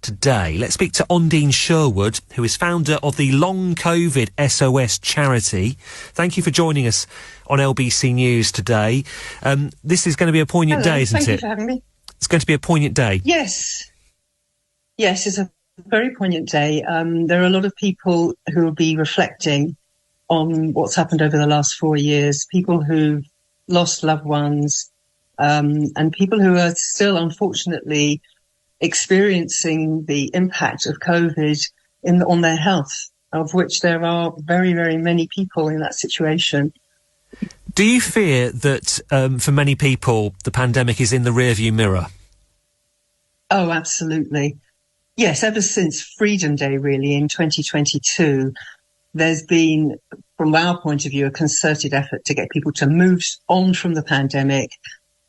today. Let's speak to Ondine Sherwood, who is founder of the Long Covid SOS charity. Thank you for joining us on LBC News today. This is going to be a poignant day, isn't it? Thank you for having me. It's going to be a poignant day. Yes, it's a very poignant day. There are a lot of people who will be reflecting on what's happened over the last 4 years, people who've lost loved ones, and people who are still, unfortunately, experiencing the impact of COVID on their health, of which there are very, very many people in that situation. Do you fear that for many people the pandemic is in the rearview mirror? Oh, absolutely. Yes, ever since Freedom Day, really, in 2022, there's been, from our point of view, a concerted effort to get people to move on from the pandemic,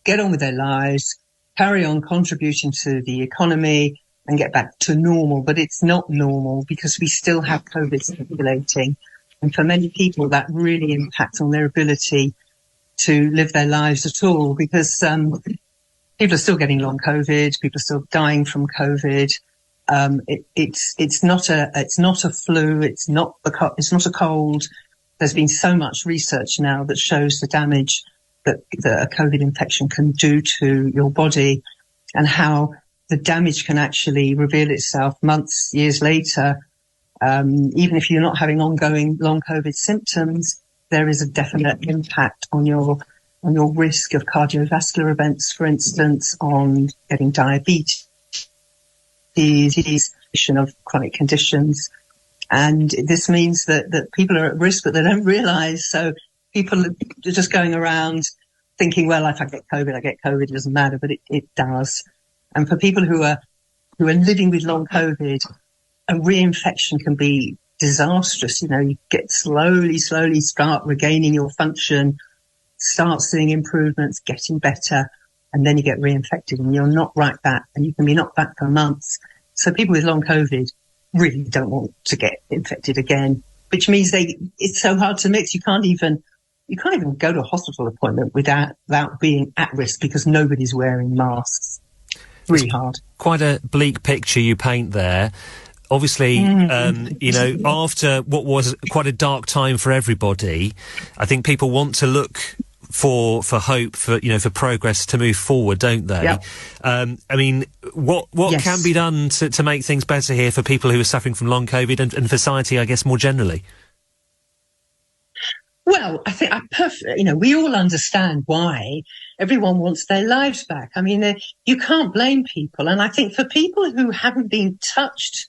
get on with their lives, carry on contributing to the economy and get back to normal. But it's not normal because we still have COVID circulating. And for many people, that really impacts on their ability to live their lives at all, because people are still getting long COVID, people are still dying from COVID. It's not a flu, it's not a cold. There's been so much research now that shows the damage that a COVID infection can do to your body, and how the damage can actually reveal itself months, years later. Even if you're not having ongoing long COVID symptoms, there is a definite impact on your risk of cardiovascular events, for instance, on getting diabetes, of chronic conditions. And this means that people are at risk, but they don't realise. So people are just going around thinking, well, if I get COVID, it doesn't matter, but it does. And for people who are living with long COVID, a reinfection can be disastrous. You know, you get slowly start regaining your function, start seeing improvements, getting better, and then you get reinfected and you're knocked right back, and you can be knocked back for months. So people with long COVID really don't want to get infected again, which means it's so hard to mix. You can't even go to a hospital appointment without being at risk because nobody's wearing masks. Really hard. Quite a bleak picture you paint there. Obviously, after what was quite a dark time for everybody, I think people want to look for hope, for progress to move forward, don't they? Yep. I mean, what Yes. can be done to make things better here for people who are suffering from long COVID and for society, I guess, more generally? Well, I think we all understand why everyone wants their lives back. I mean, you can't blame people. And I think for people who haven't been touched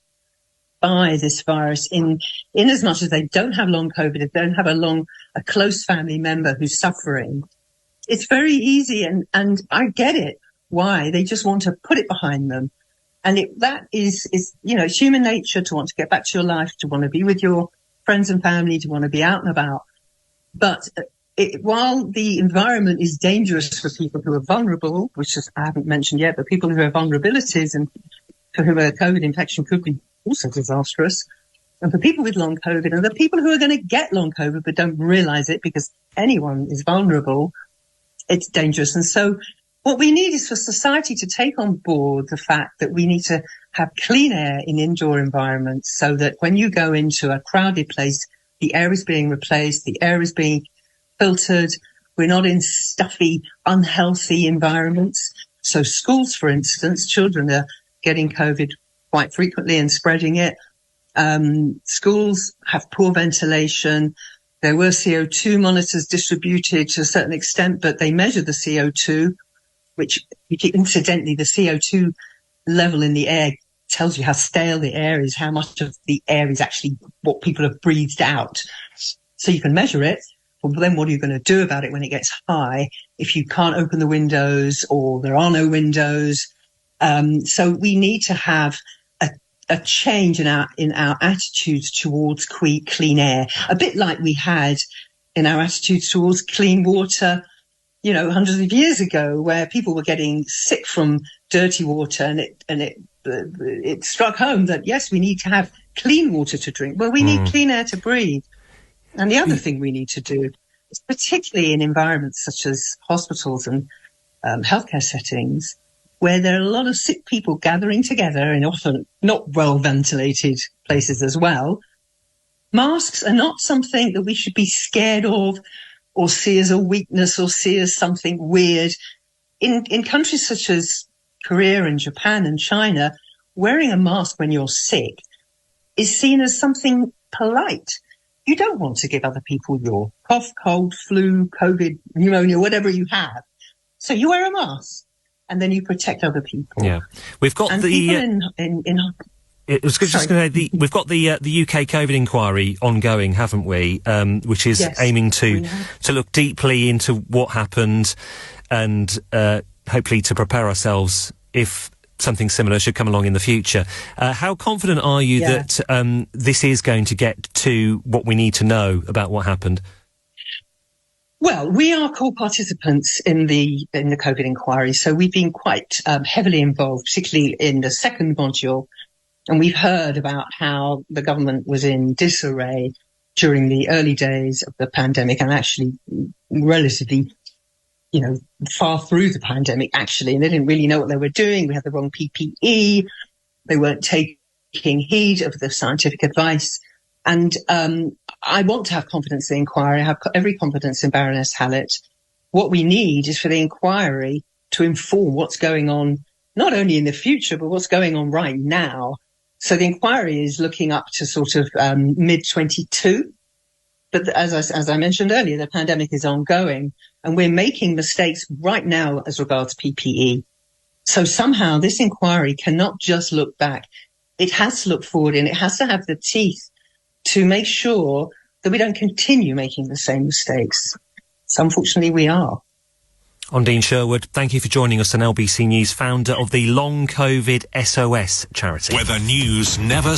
by this virus, in as much as they don't have long COVID, if they don't have a close family member who's suffering, it's very easy. And I get it, why they just want to put it behind them. And that is it's human nature to want to get back to your life, to want to be with your friends and family, to want to be out and about. But while the environment is dangerous for people who are vulnerable, which I haven't mentioned yet, but people who have vulnerabilities and for whom a COVID infection could be also disastrous, and for people with long COVID, and the people who are going to get long COVID but don't realise it because anyone is vulnerable, it's dangerous. And so what we need is for society to take on board the fact that we need to have clean air in indoor environments, so that when you go into a crowded place, the air is being replaced, the air is being filtered. We're not in stuffy, unhealthy environments. So schools, for instance, children are getting COVID quite frequently and spreading it. Schools have poor ventilation. There were CO2 monitors distributed to a certain extent, but they measure the CO2, which incidentally, the CO2 level in the air tells you how stale the air is, how much of the air is actually what people have breathed out. So you can measure it. Well, then what are you going to do about it when it gets high if you can't open the windows or there are no windows? So we need to have a change in our attitudes towards clean air, a bit like we had in our attitudes towards clean water, hundreds of years ago, where people were getting sick from dirty water, and it struck home that yes, we need to have clean water to drink. Well, we need clean air to breathe. And the other thing we need to do is, particularly in environments such as hospitals and healthcare settings, where there are a lot of sick people gathering together in often not well-ventilated places as well, masks are not something that we should be scared of or see as a weakness or see as something weird. In countries such as Korea and Japan and China, wearing a mask when you're sick is seen as something polite. You don't want to give other people your cough, cold, flu, COVID, pneumonia, whatever you have. So you wear a mask and then you protect other people. Yeah. We've got and the... It was just going to say, we've got the UK COVID inquiry ongoing, haven't we? Which is aiming to look deeply into what happened and hopefully to prepare ourselves if something similar should come along in the future. How confident are you that this is going to get to what we need to know about what happened? Well, we are core participants in the COVID inquiry, so we've been quite heavily involved, particularly in the second module. And we've heard about how the government was in disarray during the early days of the pandemic and actually relatively, far through the pandemic, actually. And they didn't really know what they were doing. We had the wrong PPE. They weren't taking heed of the scientific advice. And I want to have confidence in the inquiry. I have every confidence in Baroness Hallett. What we need is for the inquiry to inform what's going on, not only in the future, but what's going on right now. So the inquiry is looking up to sort of mid-22. But as I mentioned earlier, the pandemic is ongoing and we're making mistakes right now as regards PPE. So somehow this inquiry cannot just look back. It has to look forward and it has to have the teeth to make sure that we don't continue making the same mistakes. So unfortunately we are. Ondine Sherwood, thank you for joining us on LBC News, founder of the Long Covid SOS charity. Where the news never